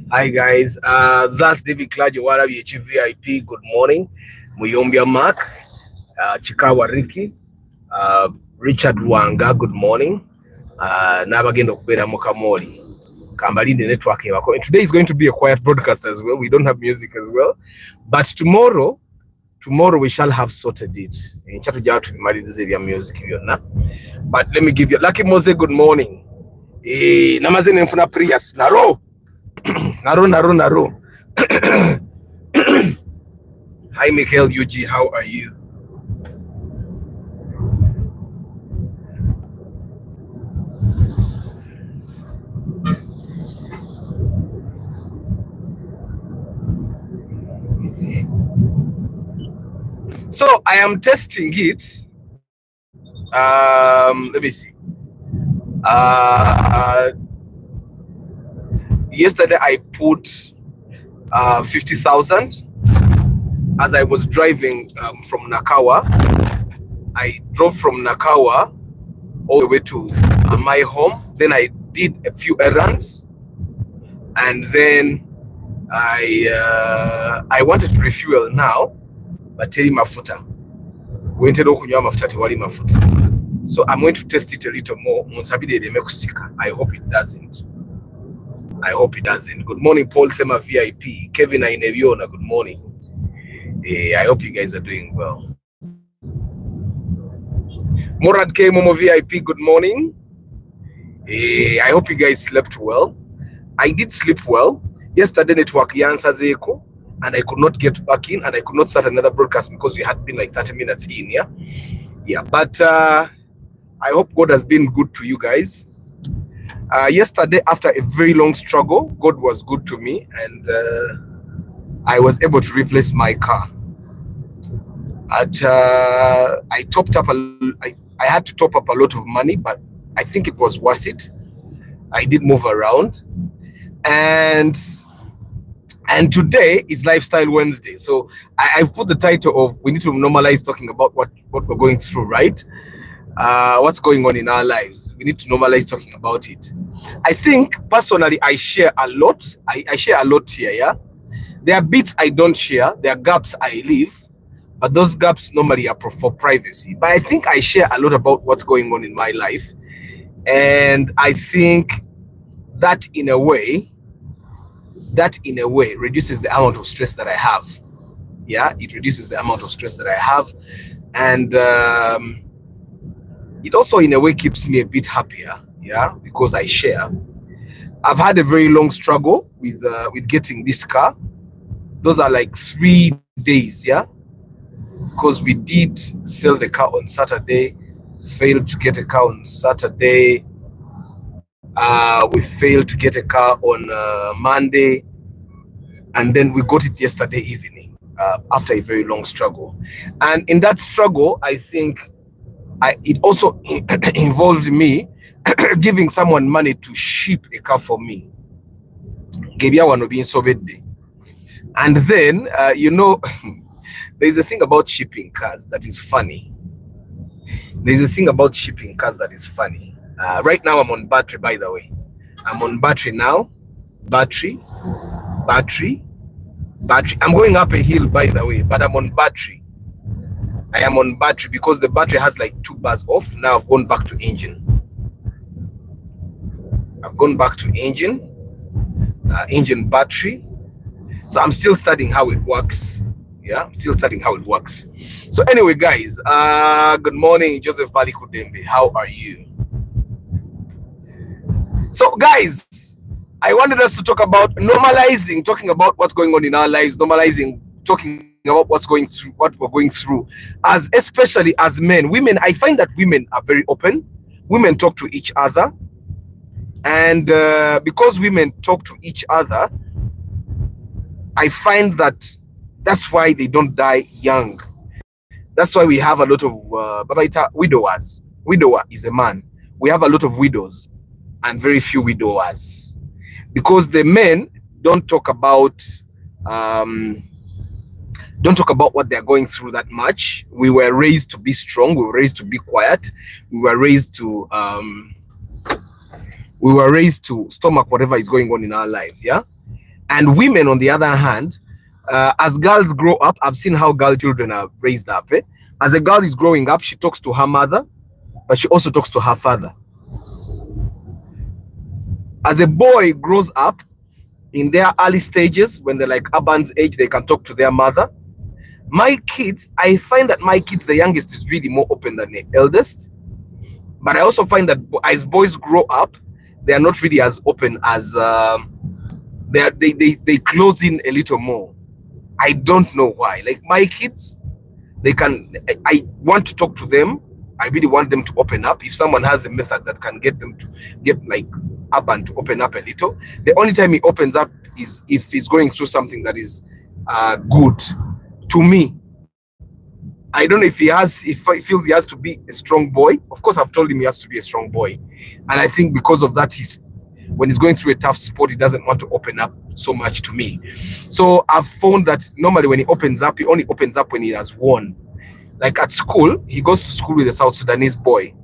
Hi guys, that's David Klajo Warabi VIP. Good morning. Muyombia Mark, Chikawa Ricky, Richard Wanga, good morning. Nabagendo Kubera Mokamori. Kambalinde network. And today is going to be a quiet broadcast as well. We don't have music as well. But tomorrow we shall have sorted it. Music. But let me give you Lucky Mose, good morning. Namazene mfuna Prius, Naro. Naro. Hi, Michael UG, how are you? So I am testing it. Let me see. Yesterday I put 50,000 as I was driving from Nakawa. I drove from Nakawa all the way to my home. Then I did a few errands, and then I wanted to refuel now, but tell mafuta. So I'm going to test it a little more. I hope it doesn't. Good morning, Paul Sema VIP. Kevin Aineviona, good morning. I hope you guys are doing well. Morad K Momo VIP, good morning. I hope you guys slept well. I did sleep well. Yesterday network answers echo, and I could not get back in, and I could not start another broadcast because we had been like 30 minutes in. Yeah. But I hope God has been good to you guys. Yesterday, after a very long struggle, God was good to me, and I was able to replace my car. I topped up I had to top up a lot of money, but I think it was worth it. I did move around, and today is Lifestyle Wednesday. So I've put the title of we need to normalize talking about what we're going through, right? What's going on in our lives. We need to normalize talking about it. I think personally I share a lot. I share a lot here, yeah. There are bits I don't share, there are gaps I leave, but those gaps normally are for privacy. But I think I share a lot about what's going on in my life, and I think that in a way reduces the amount of stress that I have. Yeah, it reduces the amount of stress that I have, and it also in a way keeps me a bit happier, yeah, because I share. I've had a very long struggle with getting this car. Those are like 3 days, yeah, because we did sell the car on Saturday, failed to get a car on Saturday. We failed to get a car on Monday, and then we got it yesterday evening after a very long struggle. And in that struggle, I think it also involved me giving someone money to ship a car for me. And then, there's a thing about shipping cars that is funny. Right now I'm on battery, by the way. I'm on battery now. Battery. I'm going up a hill, by the way, but I'm on battery. I am on battery because the battery has like 2 bars off. Now I've gone back to engine. Engine battery. So I'm still studying how it works. Yeah, I'm still studying how it works. So anyway, guys, good morning, Joseph Bali Kudembe. How are you? So guys, I wanted us to talk about normalizing, talking about what's going on in our lives, normalizing, talking about what we're going through, as especially as men. Women, I find that women are very open. Women talk to each other, and because women talk to each other, I find that that's why they don't die young. That's why we have a lot of widowers. Widower is a man. We have a lot of widows and very few widowers, because the men don't talk about don't talk about what they're going through that much. We were raised to be strong. We were raised to be quiet. We were raised to stomach whatever is going on in our lives. Yeah. And women, on the other hand, as girls grow up, I've seen how girl children are raised up. As a girl is growing up, she talks to her mother, but she also talks to her father. As a boy grows up, in their early stages, when they're like Aban's age, they can talk to their mother. My kids, I find that my kids, the youngest is really more open than the eldest. But I also find that as boys grow up, they are not really as open as they close in a little more. I don't know why. Like my kids, I want to talk to them. I really want them to open up. If someone has a method that can get them to get like Aban to open up a little, the only time he opens up is if he's going through something that is good to me. I don't know if he feels he has to be a strong boy. Of course, I've told him he has to be a strong boy. And I think because of that, when he's going through a tough spot, he doesn't want to open up so much to me. So I've found that normally when he opens up, he only opens up when he has won. Like at school, he goes to school with a South Sudanese boy.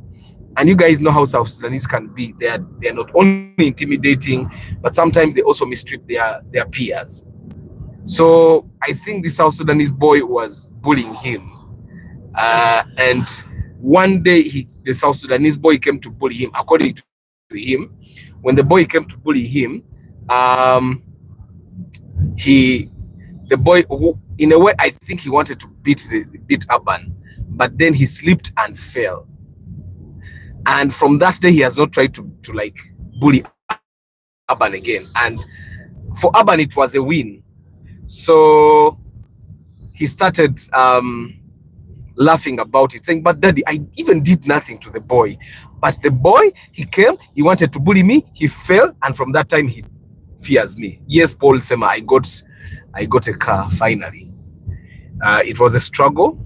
And you guys know how South Sudanese can be. They're not only intimidating, but sometimes they also mistreat their peers. So I think the South Sudanese boy was bullying him. And one day the South Sudanese boy came to bully him. According to him, when the boy came to bully him, the boy, who in a way I think he wanted to beat Aban, but then he slipped and fell. And from that day he has not tried to like bully Aban again. And for Aban it was a win. So he started laughing about it, saying, "But daddy, I even did nothing to the boy. But the boy, he came, he wanted to bully me, he fell, and from that time he fears me." Yes, Paul Sema, I got a car finally. It was a struggle.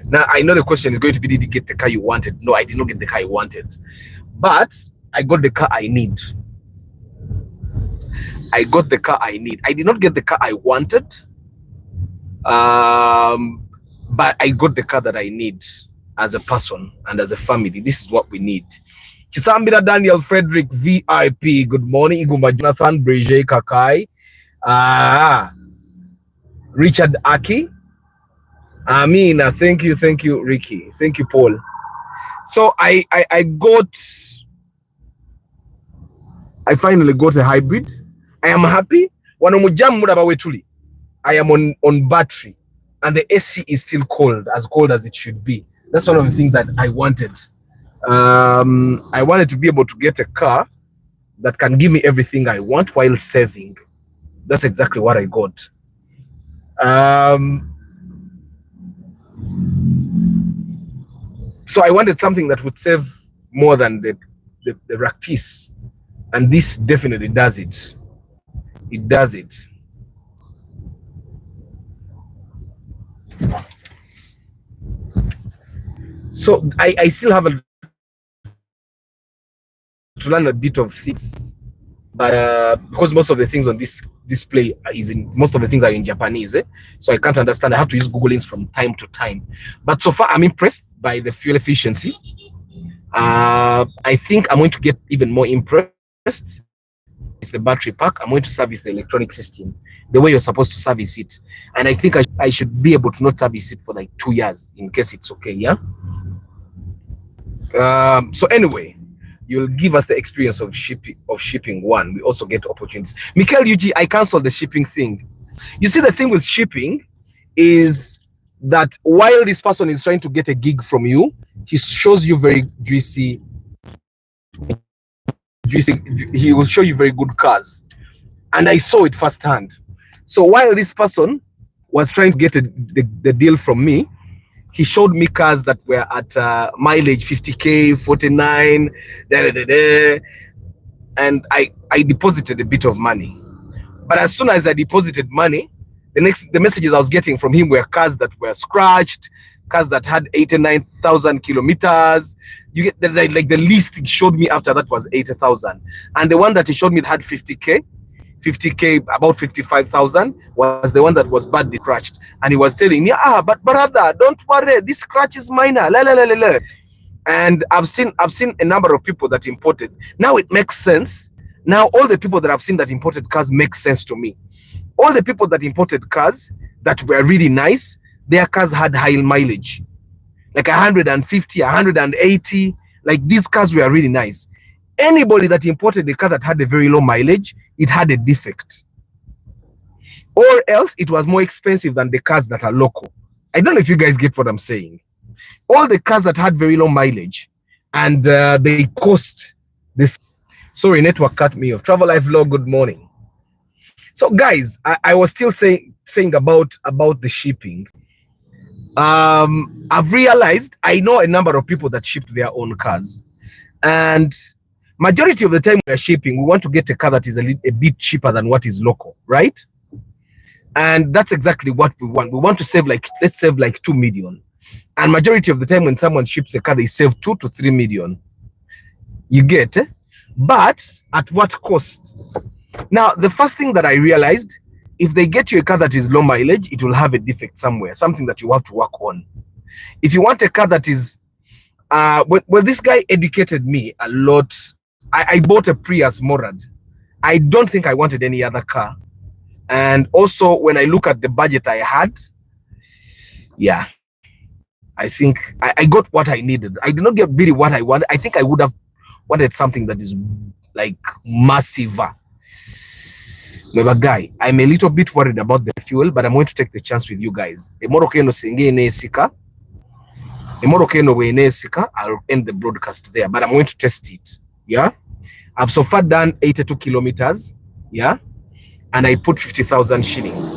Now I know the question is going to be, did you get the car you wanted? No, I did not get the car I wanted. But I got the car I need. I got the car I need. I did not get the car I wanted. But I got the car that I need as a person and as a family. This is what we need. Chisambira Daniel Frederick VIP. Good morning. Igumba Jonathan Breje Kakai. Richard Aki. Amina. Thank you, Ricky. Thank you, Paul. So I finally got a hybrid. I am happy. I am on battery, and the AC is still cold as it should be. That's one of the things that I wanted. I wanted to be able to get a car that can give me everything I want while saving. That's exactly what I got. So I wanted something that would save more than the Raktis, and this definitely does it. It does it. So I still have to learn a bit of things, but because most of the things on this display most of the things are in Japanese, so I can't understand. I have to use Google Lens from time to time. But so far, I'm impressed by the fuel efficiency. I think I'm going to get even more impressed. It's the battery pack. I'm going to service the electronic system the way you're supposed to service it, and I think I should be able to not service it for like 2 years in case it's okay. Yeah. So anyway, you'll give us the experience of shipping one. We also get opportunities. Michael UG, I canceled the shipping thing. You see, the thing with shipping is that while this person is trying to get a gig from you, he shows you very juicy. He will show you very good cars, and I saw it firsthand. So while this person was trying to get the deal from me, he showed me cars that were at mileage 50k, 49, and I deposited a bit of money. But as soon as I deposited money, the messages I was getting from him were cars that were scratched, cars that had 89,000 kilometers. You get like the list he showed me after that was 80,000, and the one that he showed me that had 50k 50K, about 55,000 was the one that was badly scratched. And he was telling me, but brother, don't worry, this scratch is minor. La, la, la, la, la. And I've seen a number of people that imported. Now it makes sense. Now all the people that I've seen that imported cars make sense to me. All the people that imported cars that were really nice, their cars had high mileage, like 150, 180. Like these cars were really nice. Anybody that imported a car that had a very low mileage, it had a defect, or else it was more expensive than the cars that are local. I don't know if you guys get what I'm saying. All the cars that had very low mileage and they cost this. Sorry, network cut me off. Travel Life Vlog, good morning. So guys, I was still saying about the shipping. I've realized I know a number of people that shipped their own cars, and majority of the time we're shipping, we want to get a car that is a bit cheaper than what is local, right? And that's exactly what we want. We want to save, like, let's save like 2 million. And majority of the time when someone ships a car, they save 2 to 3 million. You get, but at what cost? Now, the first thing that I realized, if they get you a car that is low mileage, it will have a defect somewhere, something that you have to work on. If you want a car that is, well, this guy educated me a lot. I bought a Prius Morad. I don't think I wanted any other car. And also, when I look at the budget I had, yeah, I think I got what I needed. I did not get really what I wanted. I think I would have wanted something that is like massive. Guy, I'm a little bit worried about the fuel, but I'm going to take the chance with you guys. I'll end the broadcast there, but I'm going to test it. Yeah, I've so far done 82 kilometers. Yeah, and I put 50,000 shillings.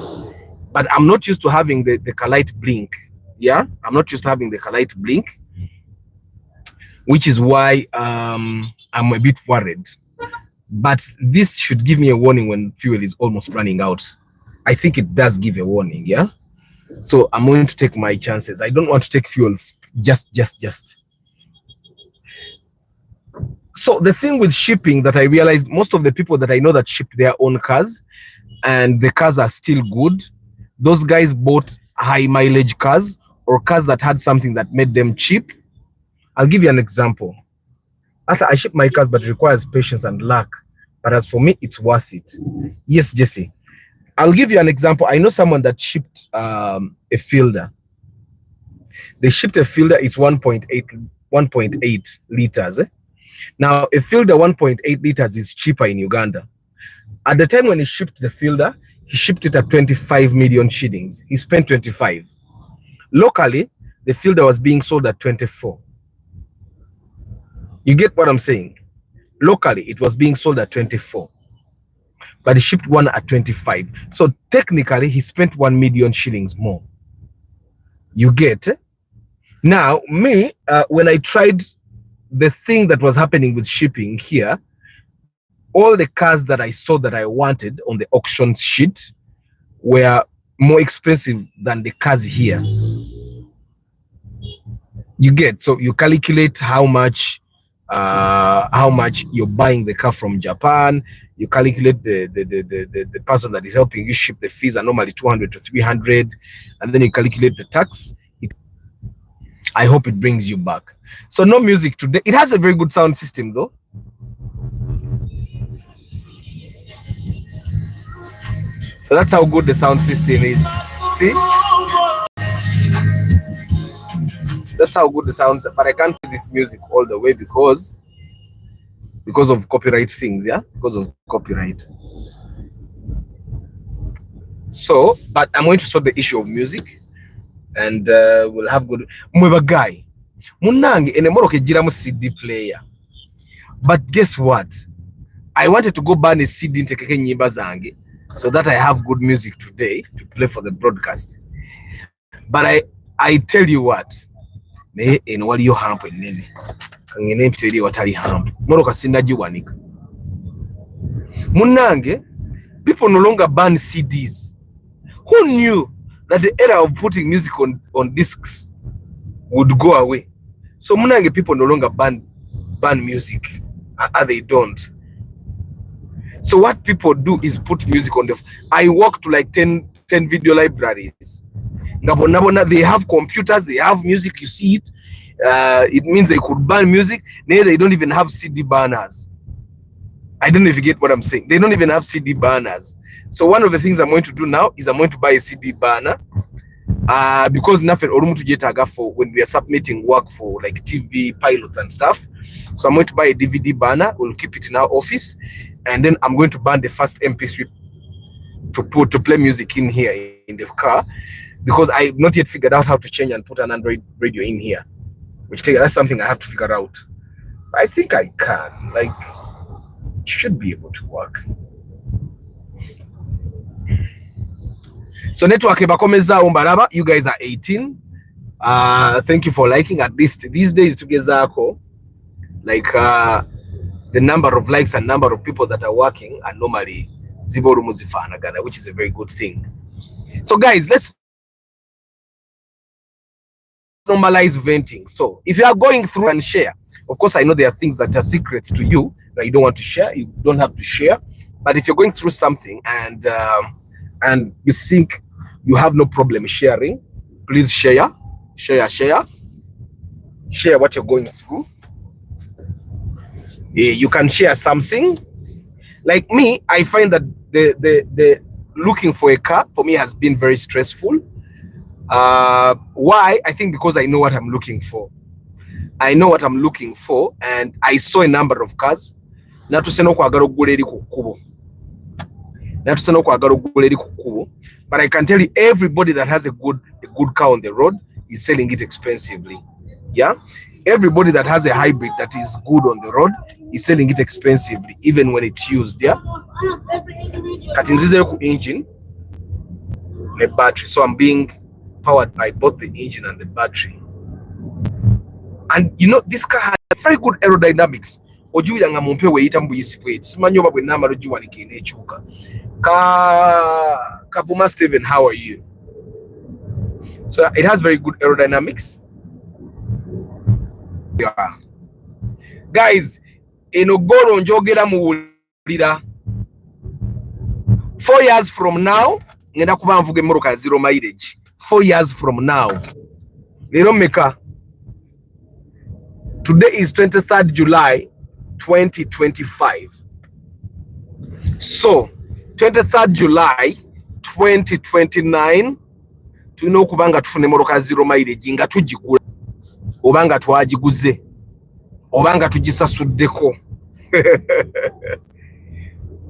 But I'm not used to having the light blink. Yeah, I'm not used to having the light blink, which is why I'm a bit worried. But this should give me a warning when fuel is almost running out. I think it does give a warning, yeah? So I'm going to take my chances. I don't want to take fuel just. So the thing with shipping that I realized, most of the people that I know that shipped their own cars and the cars are still good, those guys bought high mileage cars or cars that had something that made them cheap. I'll give you an example. I ship my cars, but it requires patience and luck. But as for me, it's worth it. Yes, Jesse. I'll give you an example. I know someone that shipped a Fielder. They shipped a Fielder. It's 1.8 liters. Now, a Fielder 1.8 liters is cheaper in Uganda. At the time when he shipped the Fielder, he shipped it at 25 million shillings. He spent 25. Locally, the Fielder was being sold at 24. You get what I'm saying? Locally, it was being sold at 24. But he shipped one at 25. So technically, he spent 1 million shillings more. You get? Now, me, when I tried the thing that was happening with shipping here, all the cars that I saw that I wanted on the auction sheet were more expensive than the cars here. You get? So you calculate how much you're buying the car from Japan. You calculate the person that is helping you ship. The fees are normally 200 to 300, and then you calculate the tax. I hope it brings you back. So no music today. It has a very good sound system though. So that's how good the sound system is. See? That's how good the sounds, but I can't play this music all the way because of copyright things, yeah? Because of copyright. So, but I'm going to sort the issue of music and we'll have good. Mweba guy. Munangi ene moroke jiramu CD player. But guess what? I wanted to go buy a CD ntekeke nyimba zange so that I have good music today to play for the broadcast. But I tell you what, in what you hamp in nene. Kangene mpiteri watali hamp. Moroka sinaji wanika. Munange, people no longer ban CDs. Who knew that the era of putting music on discs would go away? So munange, people no longer ban music. They don't. So what people do is put music on the. I walk to like 10 video libraries. They have computers, they have music. You see it. It means they could ban music. They don't even have CD banners. I don't know if you get what I'm saying. They don't even have CD banners. So one of the things I'm going to do now is I'm going to buy a CD banner. Because nothing to get for when we are submitting work for like TV pilots and stuff. So I'm going to buy a DVD banner. We'll keep it in our office, and then I'm going to ban the first MP3 to play music in here in the car, because I've not yet figured out how to change and put an Android radio in here, that's something I have to figure out. I think I can, like, should be able to work. So network bakomeza umbaraba, you guys are 18. Thank you for liking. At least these days together, like the number of likes and number of people that are working are normally ziboru muzifanagana, which is a very good thing. So guys, let's normalize venting. So if you are going through and share, of course I know there are things that are secrets to you that you don't want to share. You don't have to share. But if you're going through something and you think you have no problem sharing, please share what you're going through. You can share something. Like me, I find that the looking for a car for me has been very stressful. Why? I think because I know what I'm looking for. And I saw a number of cars. But I can tell you, everybody that has a good car on the road is selling it expensively. Yeah, everybody that has a hybrid that is good on the road is selling it expensively, even when it's used. Yeah, engine, the battery. So I'm being powered by both the engine and the battery. And you know, this car has very good aerodynamics. Kavuma Steven, how are you? So it has very good aerodynamics. Yeah. Guys, enogoro njogera muwulira. 4 years from now, ngenda kuba mvuge moroka zero mileage. 4 years from now. Lero meka. Today is 23rd July 2025. So 23rd July 2029 tulina okubanga tufune moroka zero mileage nga tujigula obanga twagiguze obanga tugisasuddeko.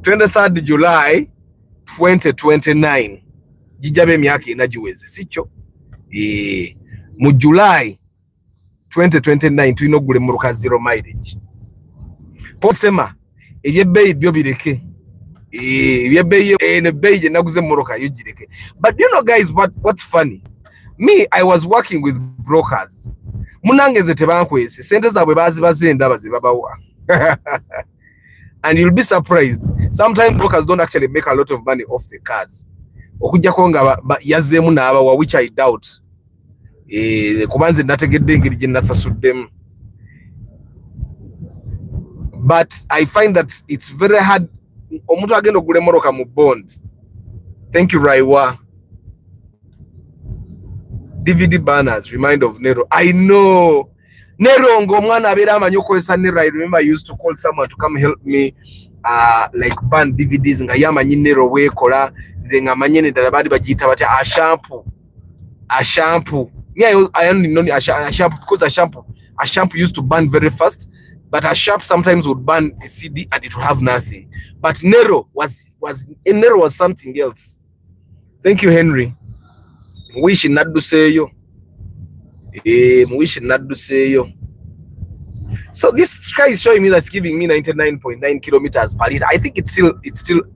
23rd July 2029 jijabe emyaka enagiweze sicho mu July 2029 tulina okugula moroka zero mileage. Posema ebyebbeeyi byo bireke. But you know guys, what's funny? Me, I was working with brokers. And you'll be surprised. Sometimes brokers don't actually make a lot of money off the cars. Which I doubt. But I find that it's very hard. Thank you, Raiwa. DVD banners remind of Nero. I know. Nero ngomwana abera amanyoko esanira. I remember I used to call someone to come help me like ban DVDs nga yamanyi Nero wekola zenga manyene dalabadi bajita bati a shampoo. Yeah, I only know a shampoo because a shampoo used to burn very fast. But a shop sometimes would ban a CD and it would have nothing. But Nero was something else. Thank you, Henry. Wish not do say yo. So this guy is showing me that's giving me 99.9 kilometers per liter. I think it's still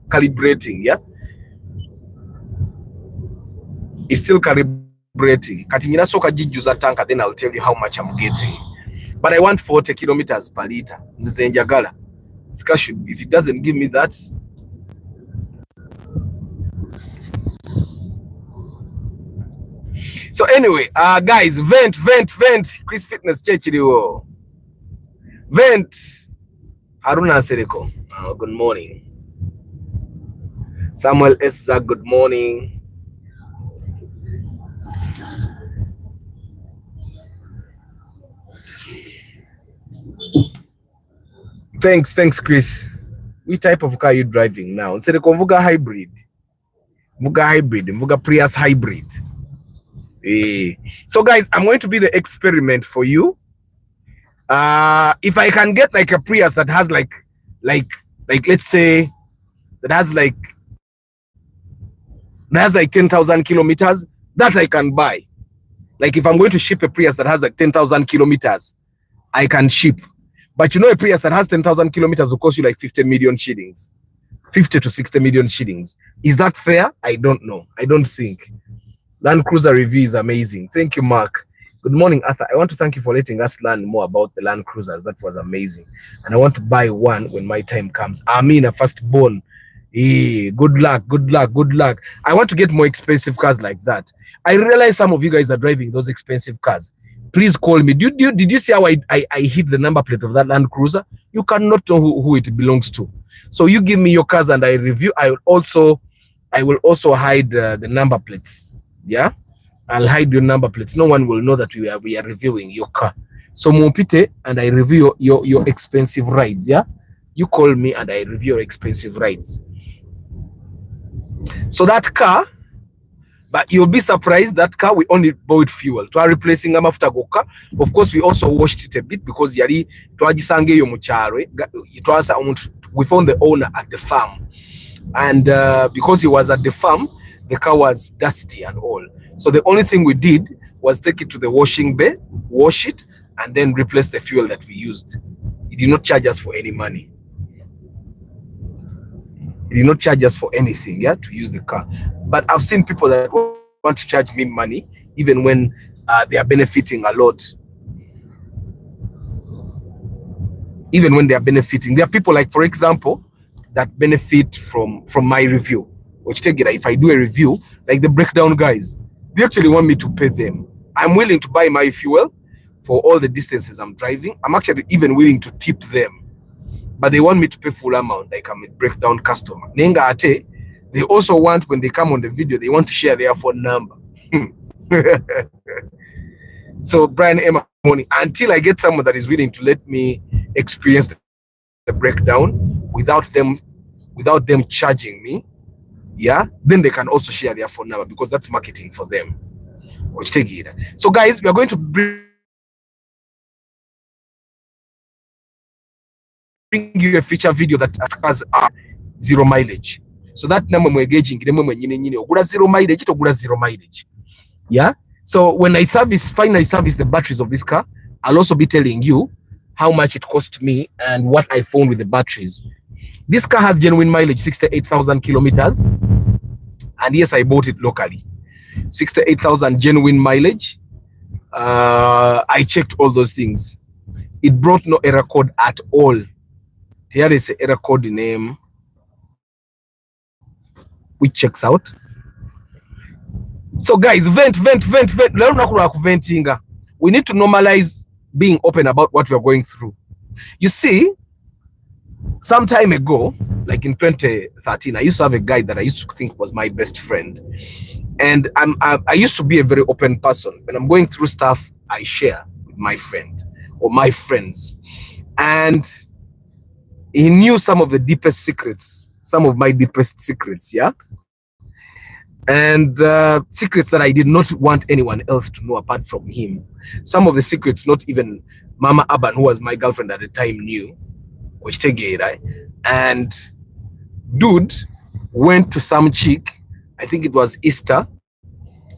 calibrating, yeah. It's still calibrating. Katingina soka jijuza tanka, then I'll tell you how much I'm getting. But I want 40 kilometers per liter. If it doesn't give me that. So anyway, guys, vent. Chris Fitness Church. Vent. Haruna Sereko. Good morning. Samuel Essa, good morning. Thanks, Chris. Which type of car are you driving now? It's a Convuga hybrid. Muga Prius hybrid. So guys, I'm going to be the experiment for you. If I can get like a Prius that has like let's say that has like 10,000 kilometers, that I can buy. Like if I'm going to ship a Prius that has like 10,000 kilometers, I can ship. But you know, a Prius that has 10,000 kilometers will cost you like 50 million shillings, 50 to 60 million shillings. Is that fair? I don't know. I don't think. Land Cruiser review is amazing. Thank you, Mark. Good morning, Arthur. I want to thank you for letting us learn more about the Land Cruisers. That was amazing. And I want to buy one when my time comes. I mean, a firstborn. Good luck. I want to get more expensive cars like that. I realize some of you guys are driving those expensive cars. Please call me. Did you see how I hit the number plate of that Land Cruiser? You cannot know who it belongs to. So you give me your cars and I review. I will also hide the number plates. Yeah, I'll hide your number plates. No one will know that we are reviewing your car. So Mupite and I review your expensive rides. Yeah, you call me and I review your expensive rides. So that car, but you'll be surprised, that car we only bought fuel to our replacing after goka. Of course, we also washed it a bit because yari twajisange yo muchare. We found the owner at the farm, and because he was at the farm, the car was dusty and all. So the only thing we did was take it to the washing bay, wash it, and then replace the fuel that we used. He did not charge us for any money. He did not charge us for anything, yeah, to use the car. But I've seen people that want to charge me money, even when they are benefiting a lot. Even when they are benefiting. There are people like, for example, that benefit from my review. Which take it, if I do a review, like the breakdown guys, they actually want me to pay them. I'm willing to buy my fuel for all the distances I'm driving. I'm actually even willing to tip them. But they want me to pay full amount, like I'm a breakdown customer. Nenga ate, they also want, when they come on the video, they want to share their phone number. So Brian Emma, until I get someone that is willing to let me experience the breakdown without them charging me, yeah, then they can also share their phone number, because that's marketing for them. So guys, we are going to bring you a feature video that has zero mileage. So that number we're gauging, zero mileage, zero mileage. Yeah. So when I finally service the batteries of this car, I'll also be telling you how much it cost me and what I found with the batteries. This car has genuine mileage, 68,000 kilometers. And yes, I bought it locally. 68,000 genuine mileage. I checked all those things. It brought no error code at all. Here is an error code name which checks out. So guys, vent. We need to normalize being open about what we are going through. You see, some time ago, like in 2013, I used to have a guy that I used to think was my best friend. And I used to be a very open person. When I'm going through stuff, I share with my friend or my friends. And he knew some of the deepest secrets, some of my deepest secrets, yeah? And secrets that I did not want anyone else to know apart from him. Some of the secrets not even Mama Aban, who was my girlfriend at the time, knew. Right? And dude went to some chick, I think it was Easter.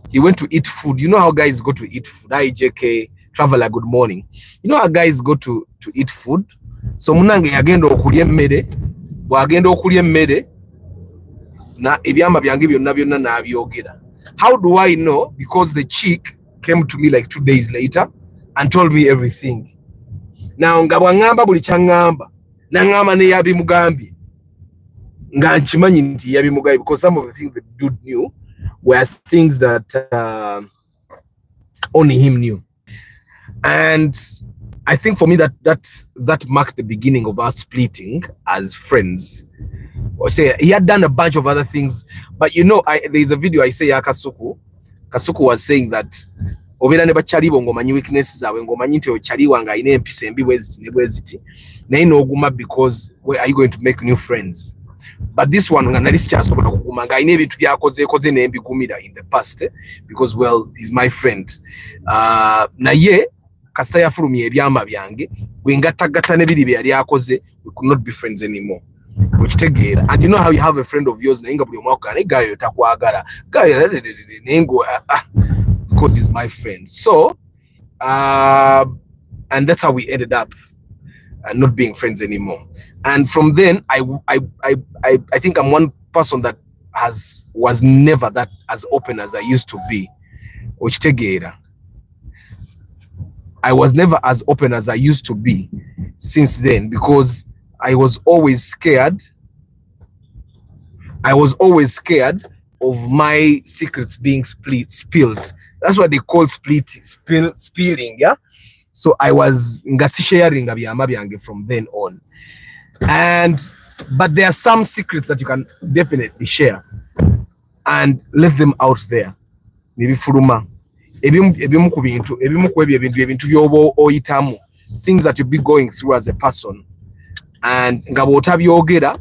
He went to eat food. You know how guys go to eat food? IJK, traveler, good morning. You know how guys go to eat food? So munange yagenda okulya emmere, bwagenda okulya emmere na ebyama byange byonna n'abyogera. How do I know? Because the chick came to me like 2 days later and told me everything. Now nga bwangamba buli kyangamba, nangamba ne yabimugambye. Nga nkimanyi nti yabimugambye, because some of the things the dude knew were things that only him knew. And I think for me that marked the beginning of us splitting as friends. or say he had done a bunch of other things. But you know, there's a video I say Kasuku was saying that obera ne bachalibo ngomanyi weaknesses zawe ngomanyi nti ochaliwa nga ine empisa embi bweziti naye n'oguma because where are you going to make new friends? But this one nga nali sikyasobola kuguma nga ine ebintu byakoze nembigumira in the past because well he's my friend naye kasita yafulumya ebyama byange bwe ngattagatta nebiri bye yali akoze, we could not be friends anymore. Okitegeera. And you know how you have a friend of yours naye nga buli omwaka ne gayo takwagala gayo nengo because he's my friend. So and that's how we ended up not being friends anymore. And from then I think I'm one person that was never that as open as I used to be. Okitegeera. I was never as open as I used to be since then because I was always scared. I was always scared of my secrets being spilled. That's what they call spilling, yeah? So I was sharing from then on. But there are some secrets that you can definitely share and let them out there. Maybe furuma. Things that you'll be going through as a person. And nga bwotabyogera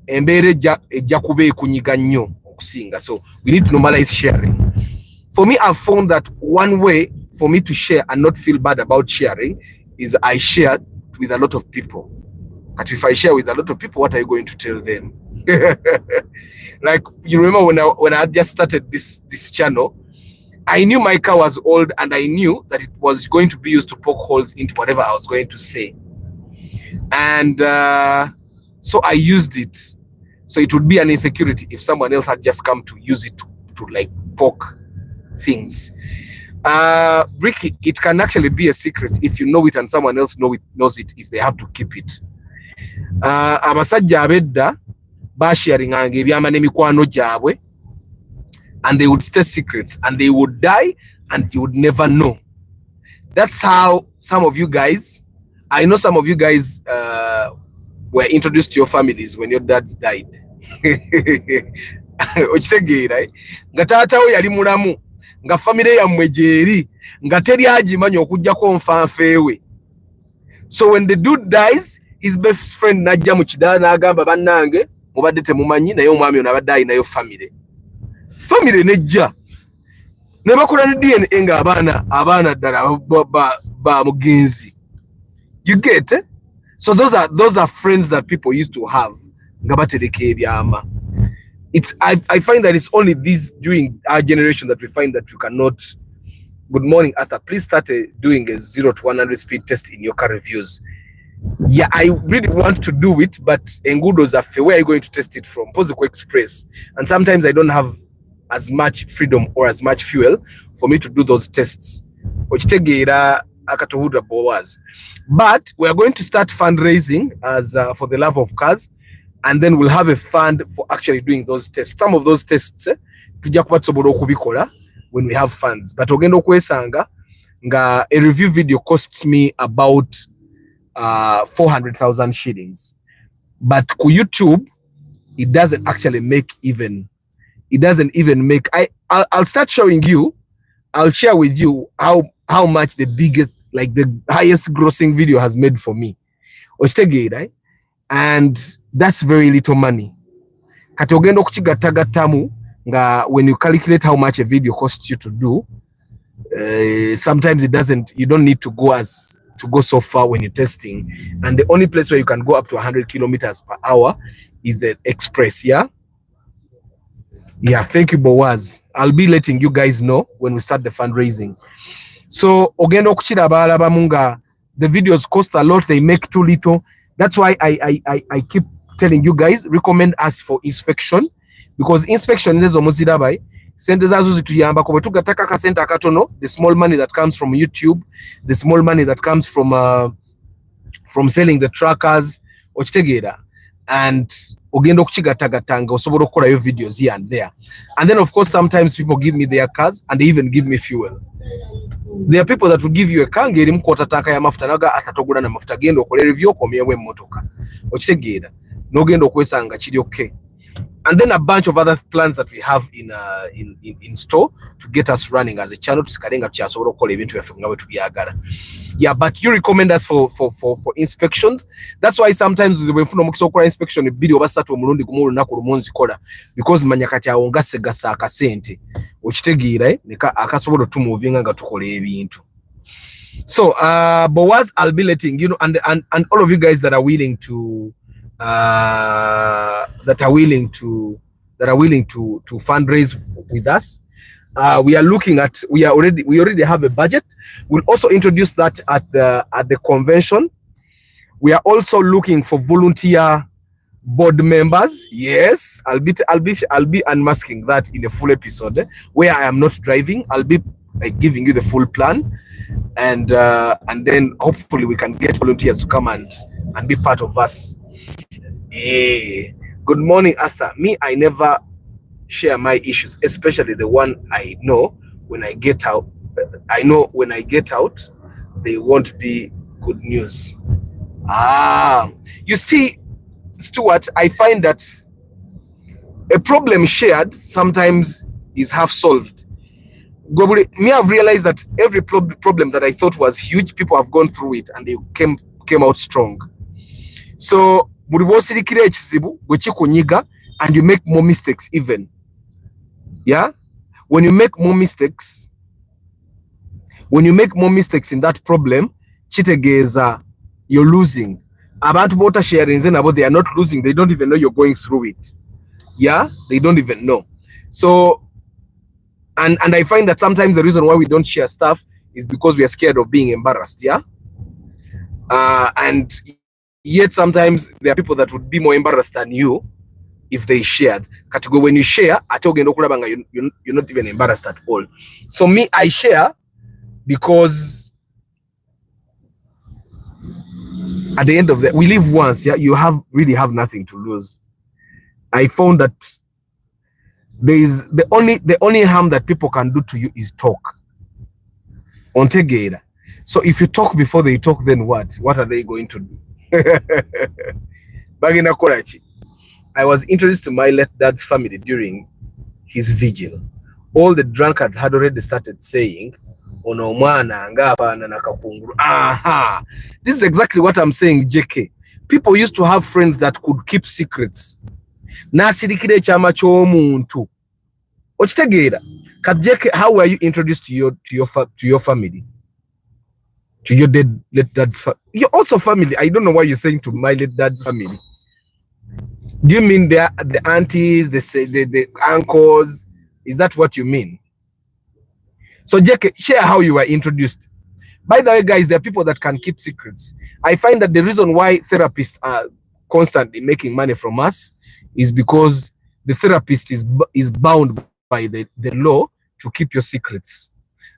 embeera ejja kuba ekunyiga nnyo okusinga. So we need to normalize sharing. For me, I've found that one way for me to share and not feel bad about sharing is I share with a lot of people. But if I share with a lot of people, what are you going to tell them? Like you remember when I just started this channel, I knew my car was old and I knew that it was going to be used to poke holes into whatever I was going to say. And so I used it. So it would be an insecurity if someone else had just come to use it to like poke things. Ricky, it can actually be a secret if you know it and someone else knows it if they have to keep it. Abasajja abedda basharinganga ebyama n'emikwano gyabwe and they would stay secrets and they would die and you would never know. That's how some of you guys, I know some of you guys were introduced to your families when your dads died. Okitegeera nga taata we yali mulamu nga family yammwe gyeri nga teri agimanyi okujjako nfanfeewe. So when the dude dies, his best friend najja mu kidaala n'agamba bannange mubadde temumanyi naye omwami ono abadde alinayo family nejja ne bakola ne DNA nga abaana ddala ba mugenzi. You get it? So those are friends that people used to have. I find that it's only this during our generation that we find that we cannot. Good morning, Arthur. Please start doing a 0 to 100 speed test in your car reviews. Yeah, I really want to do it, but Engudo's are where are you going to test it from? Posico Express. And sometimes I don't have as much freedom or as much fuel for me to do those tests. But we are going to start fundraising as for the love of cars, and then we'll have a fund for actually doing those tests. Some of those tests tujja kuba tusobola okubikola when we have funds, but ogenda okwesanga nga a review video costs me about 400,000 shillings, but ku YouTube it doesn't actually make even. It doesn't even make. I'll start showing you. I'll share with you how much the biggest, like the highest grossing video has made for me. Right? And that's very little money. Katogendo kuchigatagatamu nga when you calculate how much a video costs you to do, sometimes it doesn't. You don't need to go so far when you're testing. And the only place where you can go up to 100 kilometers per hour is the express. Yeah. Yeah, thank you, Boaz. I'll be letting you guys know when we start the fundraising. So, ogendo kuchira balaba munga, the videos cost a lot, they make too little. That's why I keep telling you guys, recommend us for inspection, because inspection is omuzirabai. Sente zazo zituyamba ko betugataka ka sente akatono, the small money that comes from YouTube, the small money that comes from selling the trackers, okitegeera. And ogendo kuchigatanga osobola okukola yo videos here and there. And then of course sometimes people give me their cars and they even give me fuel. There are people that will give you a car ngeri mukota taka ya mafuta naga atatogula na mafuta gendo okole review okomyewe motoka. Okitegeera. nogenda okwesanga kiri okay. And then a bunch of other plans that we have in store to get us running as a channel tusikalenga tukyasobola okukola ebintu byaffe nga bwe tubyagala. Yeah, but you recommend us for inspections. That's why sometimes we funa omukisa okukola inspection ebbiri oba ssatu omulundi gumu olunaku lumu nzikola, because manya kati awo ngasegasa akasente okitegeera akasobola otumuvinga nga tukola ebintu. So Boaz, I'll be letting you know, and all of you guys that are willing to fundraise with us. We already have a budget. We'll also introduce that at the convention. We are also looking for volunteer board members. Yes, I'll be unmasking that in a full episode where I am not driving. I'll be giving you the full plan, and then hopefully we can get volunteers to come and be part of us. Hey, good morning, Arthur. Me, I never share my issues, especially the one I know when I get out. I know when I get out, they won't be good news. You see, Stuart, I find that a problem shared sometimes is half solved. Me, I've realized that every problem that I thought was huge, people have gone through it and they came out strong. So and you make more mistakes even. Yeah, when you make more mistakes in that problem, chitegeza, you're losing. About water sharing, they are not losing, they don't even know you're going through it. Yeah, they don't even know. So and I find that sometimes the reason why we don't share stuff is because we are scared of being embarrassed. Yeah, and yet sometimes there are people that would be more embarrassed than you if they shared. When you share, you're not even embarrassed at all. So me, I share because at the end of we live once. Yeah, you really have nothing to lose. I found that there is the only harm that people can do to you is talk. Ontegera. So if you talk before they talk, then what? What are they going to do? Bagina Korachi. I was introduced to my late dad's family during his vigil. All the drunkards had already started saying, aha. This is exactly what I'm saying, JK. People used to have friends that could keep secrets. Nasirikire chama chomuntu. Ochitegeera. JK, how were you introduced to your family? To your late dad's family? You're also family. I don't know why you're saying to my late dad's family. Do you mean the aunties, the uncles? Is that what you mean? So JK, share how you were introduced. By the way, guys, there are people that can keep secrets. I find that the reason why therapists are constantly making money from us is because the therapist is bound by the law to keep your secrets.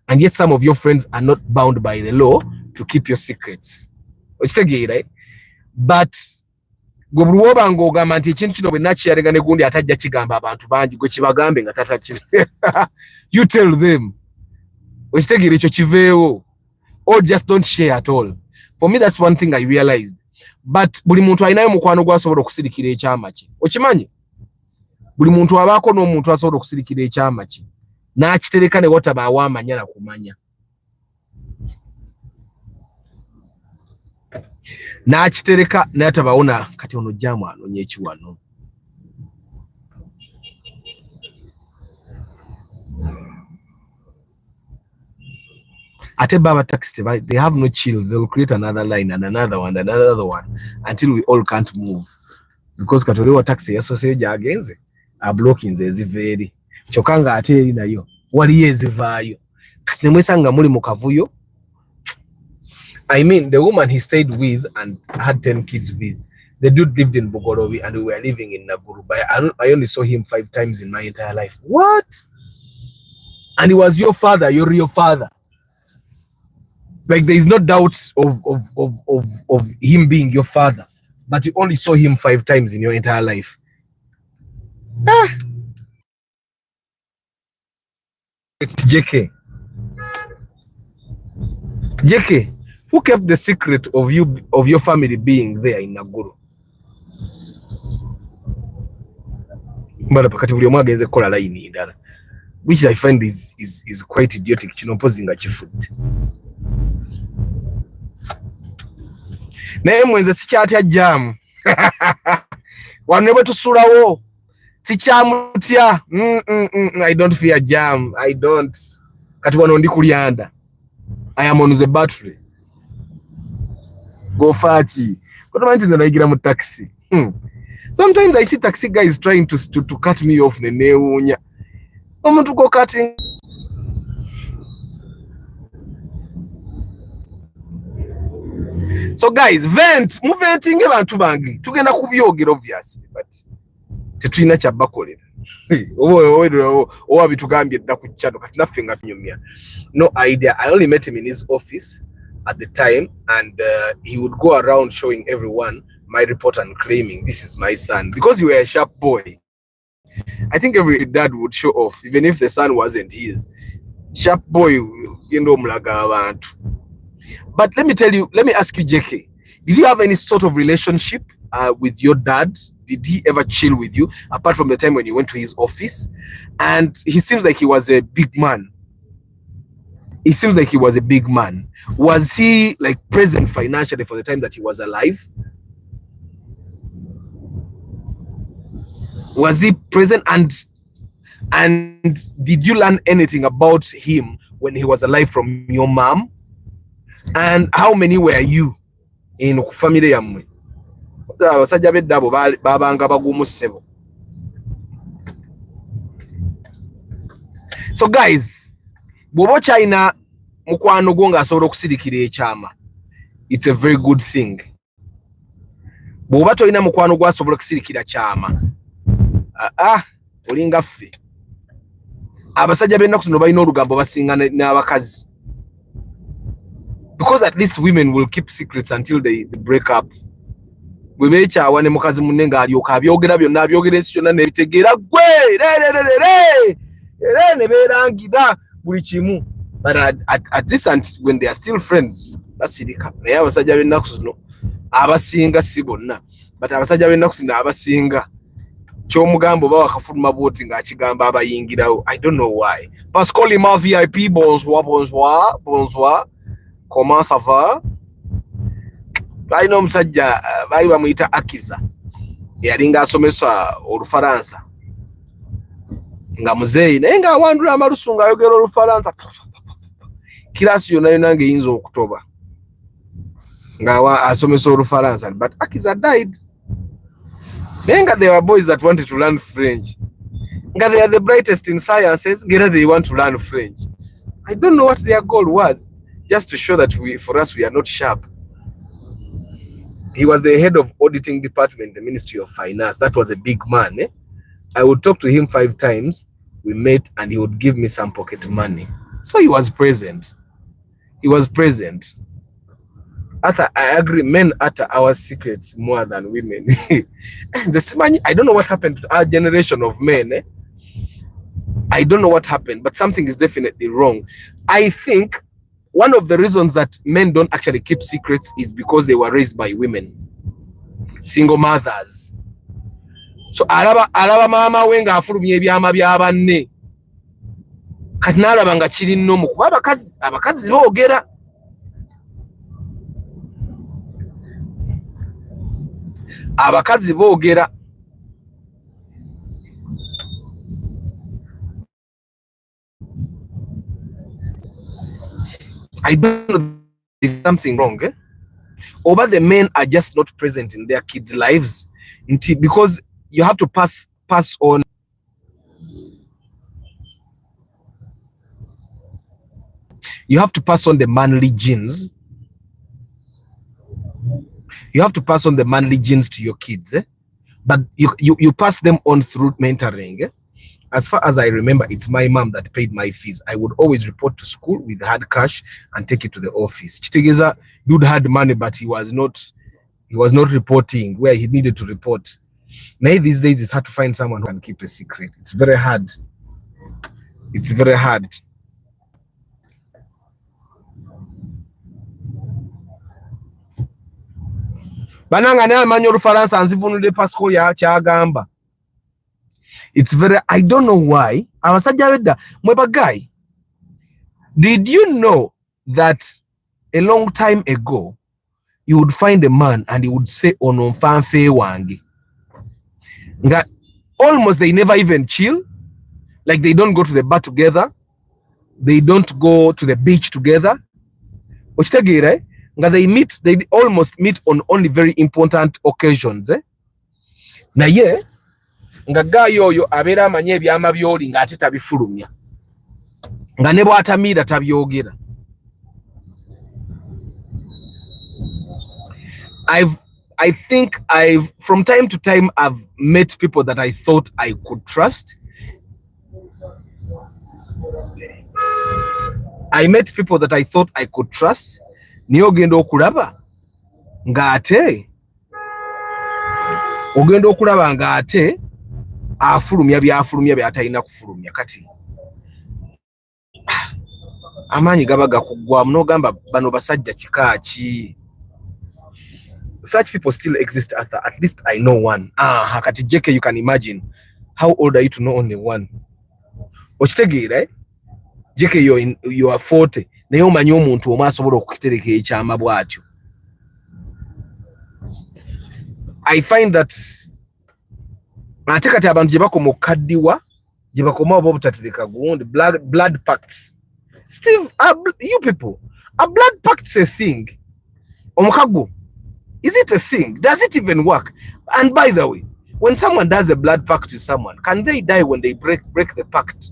And yet some of your friends are not bound by the law to keep your secrets. Right? But you tell them. Or just don't share at all. For me, that's one thing I realized. But buli muntu alinayo mukwano gwasobola okusirikira ekyama kye. Okimanyi? Buli muntu abaako n'omuntu asobola okusirikira ekyama kye. N'akitereka ne wataba awamanya na kumanya. N'akitereka ne atabaona kati ono jamu anonye ekiwano. Ate baba taxi, they have no chills. They will create another line and another one and another one until we all can't move. Because katolewa taxi yasoseja agenze a blocking ze very. Chokanga ate nayo. Wali ezivaayo. Kati nemwesanga muli mu kavuyo. I mean, the woman he stayed with and had 10 kids with, the dude lived in Bogorovi and we were living in Naguru. I only saw him 5 times in my entire life. What? And he was your father, your real father. Like there is no doubt of him being your father, but you only saw him 5 times in your entire life. It's JK. JK, who kept the secret of your family being there in Naguru? mbala pakati buli omwagenze kola line ndala, which I find is quite idiotic. Kino posing chifudde naye mwenze sikyatya jam wanne bwe tusulawo sikyamutya. I don't fear jam. I don't. Kati wano ndi kulyanda. I am on the battery. Go fachi. Kono manchi zinayigira mu taxi. Sometimes I see taxi guys trying to cut me off nenewunya. Omuntu go cutting. So guys, venting abantu bangi. Tugenda kubyogera obviously, but tetulina kyabakolera. Owa bitugambye dda ku channel kati naffe nga tunyumya. No idea. I only met him in his office at the time, and he would go around showing everyone my report and claiming this is my son. Because you were a sharp boy, I think every dad would show off, even if the son wasn't his. Sharp boy, mulaga abantu. But let me ask you, JK, did you have any sort of relationship with your dad? Did he ever chill with you, apart from the time when you went to his office? And he seems like he was a big man. Was he like present financially for the time that he was alive? Was he present? And did you learn anything about him when he was alive from your mom? And how many were you in family yamwe? Abasajja beddabo babanga bagumu ssebo. So guys, bwoba China mukwano gwo ng'asobola okusirikira ekyama, it's a very good thing. Bwoba tolina mukwano gwo asobola okusirikira kyama, olinga ffe. Abasajja b'ennaku zino balina olugambo basinga n'abakazi. Because at least women will keep secrets until they break up. Bwebekyawa ne mukazi munne ng'alyoka abyogera byonna abyogera ensi kyonna nebitegeera gwe ne beerangira buli kimu. But at least when they are still friends, basirika. Naye abasajja b'ennaku zino abasinga si bonna, but abasajja b'ennaku zino abasinga ky'omugambo bawa kafuluma bwoti ng'akigamba abayingirawo. I don't know why. Pascal Lima VIP, bonsoir. Comment ça va? Balina omusajja bali bamuyita Akiza yalinga asomesa Olufaransa nga muzeeyi naye nga awandula amalusu ng'ayogera Olufaransa kirasi yonna nange eyinza okutoba nga asomesa Olufaransa. But Akiza died. Naye nga there were boys that wanted to learn French, nga they are the brightest in sciences, ngera they want to learn French. I don't know what their goal was, just to show that for us we are not sharp. He was the head of auditing department, the Ministry of Finance. That was a big man. I would talk to him 5 times. We met and he would give me some pocket money. So he was present. Arthur, I agree, men utter our secrets more than women. I don't know what happened to our generation of men. I don't know what happened, but something is definitely wrong. I think one of the reasons that men don't actually keep secrets is because they were raised by women, single mothers. So alaba mama we ng'afulumya ebyama bya banne kati n'alaba nga kiri nnomu kuba abakazi boogera. Abakazi boogera. I don't know, there's something wrong, or but the men are just not present in their kids' lives because you have to pass on. You have to pass on the manly genes. You have to pass on the manly genes to your kids, but you pass them on through mentoring. As far as I remember, it's my mom that paid my fees. I would always report to school with hard cash and take it to the office. Chitegeza dude had money, but he was not reporting where he needed to report. Now these days it's hard to find someone who can keep a secret. It's very hard. Bananga ne amanyi Olufaransa nzivunudde Pascal ya kyagamba. It's very, I don't know why. Abasajja bedda mweba guy. Did you know that a long time ago you would find a man and he would say ono mfanfe wange? Nga almost they never even chill. Like they don't go to the bar together. They don't go to the beach together. Okitegeera nga they almost meet on only very important occasions. Naye nga gayo oyo abeera amanye ebyama byoli nga ate tabifulumya. Nga ne bw'atamiira tabyogera. I think from time to time I've met people that I thought I could trust. I met people that I thought I could trust. Niyo ogenda okulaba nga ate afulumya by'atalina kufulumya. Kati amaanyi gaba gakuggwamu n'ogamba bano basajja kika ki. Such people still exist. At least I know one. Kati JK, you can imagine how old are you to know only one? Okitegeera JK, you are 40 naye omanyi omuntu omu asobola okukitereka ekyama bw'atyo. I find that ate kati abantu gye bakoma okukaddiwa gye bakoma oba obutatereka gundi blood pacts. Steve, you people, a blood pact's a thing. Omukago, is it a thing? Does it even work? And by the way, when someone does a blood pact to someone, can they die when they break the pact?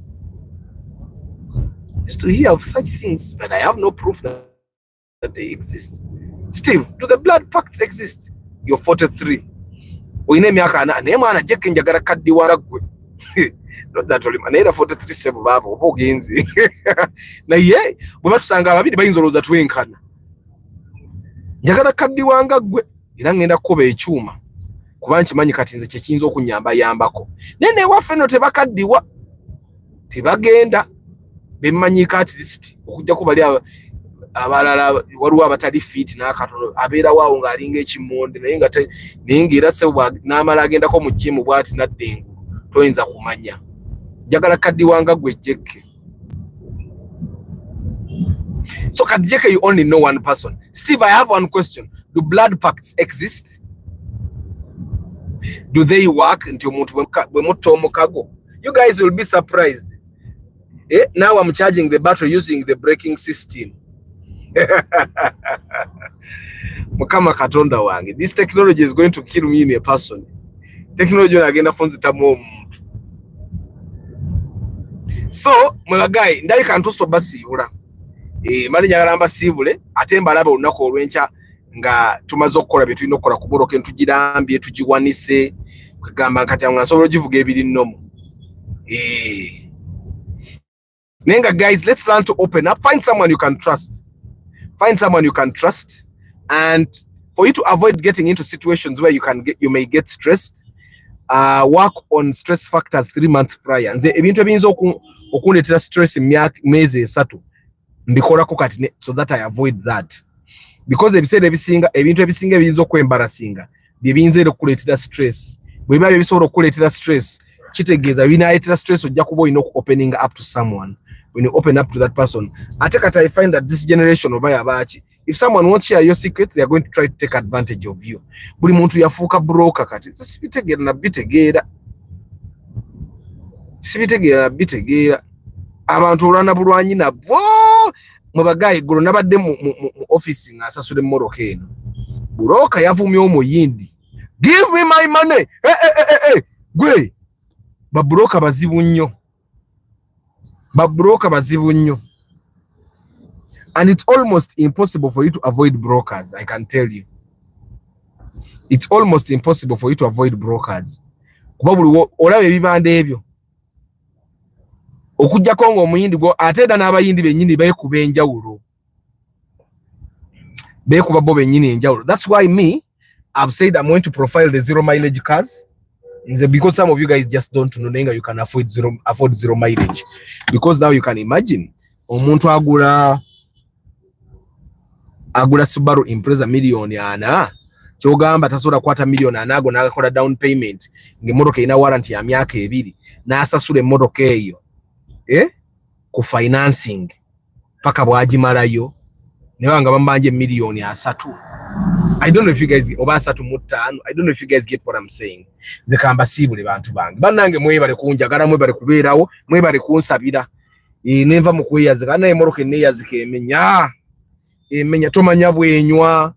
Just to hear of such things, but I have no proof that they exist. Steve, do the blood pacts exist? You're 43. Oyine myaka naye mwana JK njagala kaddiwa gwe. Not that only man, 43 sebo babo oba ogenzi. Naye bwe batusanga ababiri bayinza olowooza twenkana. Njagala kaddiwanga gwe era ngenda kukoba ekyuma kuba nkimanyi kati nze kyekiyinza okunyamba yambako. Naye waffe no tebakaddiwa, tebagenda bemmanyika at least okujja kubali abalala waliwo abatali fit n'akatono abeera waawo ng'alinga ekimonde naye ng'era sebo n'amala agendako mu gym bw'ati naddengu toyinza kumanya. Njagala kaddiwanga gwe JK. So at JK, you only know one person. Steve, I have one question. Do blood pacts exist? Do they work? You guys will be surprised. Now I'm charging the battery using the braking system. Mukama katonda wange. This technology is going to kill me in a person. Technology agenda fonzitamu omuntu. So, mwagayi, ndali kantusto basiibula. Mali njagala mbasiibule ate mbalaba olunaku olw'enkya nga tumaze okukola bye tulina okukola ku boloke ntugirambye tugiwanise kugamba kati nga nsobola ogivuga ebiri nnomu. Naye nga guys, let's learn to open up. Find someone you can trust. Find someone you can trust, and for you to avoid getting into situations where you may get stressed, work on stress factors 3 months prior. Nze ebintu ebiyinza okuleetera stress emyezi 3 mbikolako kati so that I avoid that, because ebiseera ebisinga ebintu ebisinga ebiyinza okwembarasinga bye biyinza okuleetera stress. Bwe biba bisobola okuleetera stress kitegeeza binaleetera stress ojja kuba olina opening up to someone. When you open up to that person, I find that this generation of abachi, if someone won't share your secrets, they are going to try to take advantage of you. Buli muntu yafuuka broker kati sibitegeera na bitegeera abantu olwana bulwanyi nabwo mu bagayi golo nabadde mu office nga asasule mmoroka eno. Broker yavumye omuyindi, give me my money. Gwe babroker bazibu nnyo. And it's almost impossible for you to avoid brokers. I can tell you, it's almost impossible for you to avoid brokers. Kuba buli olaba ebibande ebyo okujjako ngo omuyindi go ateda n'abayindi bennyini beekuba enjawulo, beekuba bo bennyini enjawulo. That's why me, I've said I'm going to profile the zero mileage cars. Because some of you guys just don't know nenga you can afford zero mileage, because now you can imagine omuntu agula Subaru Impreza million yana kyogamba tasobola kwata million anago n'agakola down payment ng'emmotoka ina warranty ya myaka 2 n'asasula emmotoka eyo ku financing paka bwagimalayo newa nga bambanje million 3. I don't know if you guys oba 3.5. I don't know if you guys get what I'm saying. Nze kamba sibule bantu bange bannange mwebale kunjagala mwebale kubeerawo mwebale kunsabira neva mu kweyazika naye emmotoka eneyazika emenya tomanya bwenywa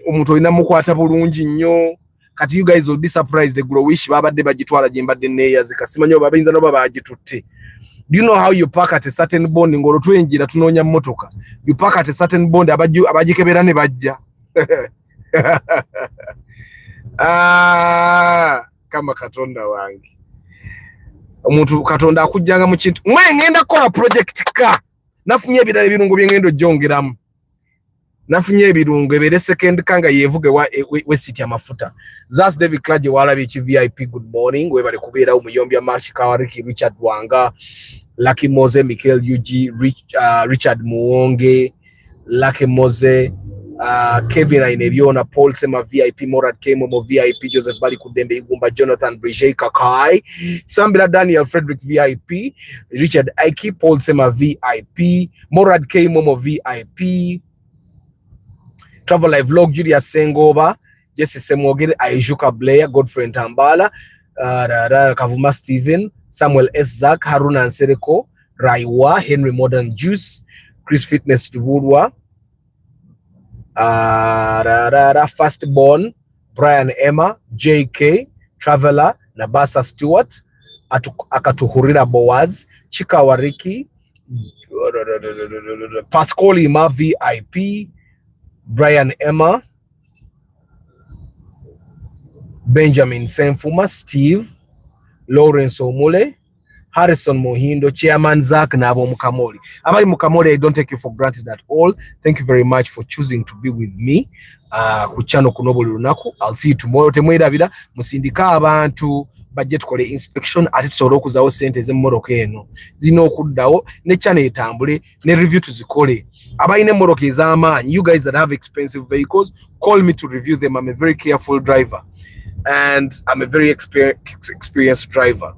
omuntu olina mukwata bulungi nnyo kati you guys will be surprised the growish babadde bagitwala gye mbadde neyazika simanyi oba bayinza noba bagitutte. Do you know how you park at a certain bond ngolo twenjira tunoonya mmotoka you park at a certain bond abagikebera ne bajja kama katonda wange omuntu katonda akujjanga mu kintu mwe ngenda kola project ka nafunye ebirala ebirungo bye ngendo jongeramu nafunye ebirungo ebere second kanga yevuge we city amafuta Zas David Klaje wala bichi VIP good morning we bali kubeera omuyombi amashi kawariki Richard Wanga Lucky Moze Michael UG Richard Muonge Lucky Moze Kevin Ainebiona Paul Sema VIP Morad Kemomo VIP Joseph Bali Kudembe Igumba Jonathan Brigitte Kakai Sambila Daniel Frederick VIP Richard Aiki Paul Sema VIP Morad Kemomo VIP Travel Live Vlog Julius Sengoba Jesse Semogere Aijuka Blair Godfrey Tambala Kavuma Steven Samuel S. Zak Haruna Nsereko Raiwa Henry Modern Juice Chris Fitness Tubulwa Firstborn Brian Emma JK Traveler Nabasa Stewart Akatuhurira Boaz Chika Wariki Pascal Ima VIP Brian Emma Benjamin Senfuma Steve Lawrence Omule Harrison Mohindo Chairman Zach Nabo Mukamoli. Abali Mukamoli, I don't take you for granted at all. Thank you very much for choosing to be with me ku channel Kunobuli Lunaku. I'll see you tomorrow. Temwera vida musindika abantu budget kole inspection ati tusobola okuzawo sente z'emmoroka eno zino okuddawo ne channel etambule ne review tuzikole abayine emmoroka ez'amaanyi. You guys that have expensive vehicles, call me to review them. I'm a very careful driver and I'm a very experienced driver.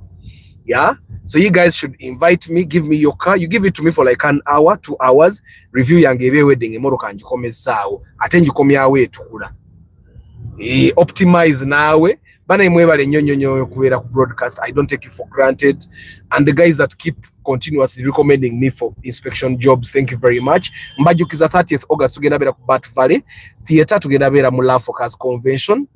Yeah, so you guys should invite me, give me your car, you give it to me for like an hour, 2 hours, review yange wedding emoroka njikomezaawo ate njikomyawo etukula optimize nawe bana imwebale nyonyonyo kubeera ku broadcast. I don't take you for granted, and the guys that keep continuously recommending me for inspection jobs, thank you very much. Mbajukiza 30th August tugenda beera ku Bat Valley Theatre, tugenda beera mu Love Focus Convention.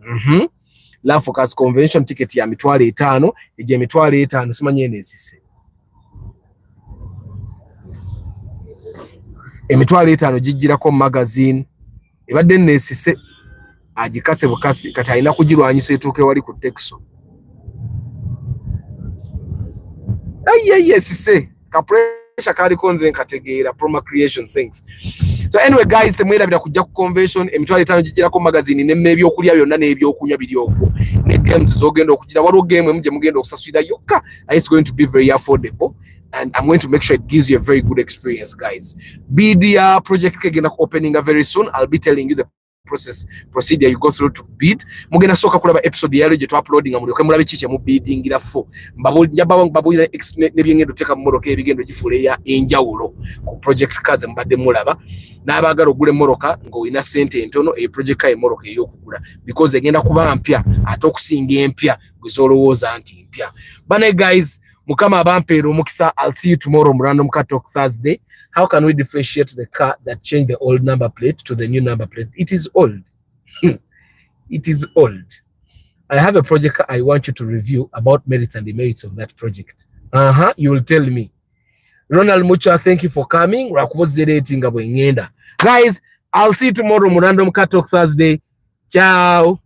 Love Focus Convention ticket ya $5,000 eje $5,000 simanye nesise $5,000 jijirako magazine ebadde nesise agikase bukasi kati alina kugirwanyisa etuuke wali ku Texo. Sise ka pressure kali konze nkategeera Proma Creation things. So anyway guys, temwera bira kujja ku convention $5,000 jijirako magazine ne ebyokulya byonna n'ebyokunywa biri okwo ne games zogenda okugira waliwo game muje mugenda okusasira yokka. It's going to be very affordable and I'm going to make sure it gives you a very good experience guys. BDR project kegenda opening very soon. I'll be telling you the procedure you go through to bid. Mugenda soka kulaba episode yalo je to uploading amulyoke mulabe chiche mu bidding ira fo mbabulira nebyengendo teka mmoroka ebigendo gifule ya enjawulo ku project kaze mbadde mulaba n'abagala ogule mmoroka ngo ina sente entono e project ka mmoroka eyokugula because egenda kuba mpya ate okusinga empya gwezolowooza anti mpya. Bane guys, mukama abampeera omukisa. I'll see you tomorrow mu Random Car Talk Thursday. How can we differentiate the car that changed the old number plate to the new number plate? It is old. It is old. I have a project I want you to review about merits and demerits of that project. You will tell me. Ronald Mucha, thank you for coming. Guys, I'll see you tomorrow on Random Car Talk Thursday. Ciao.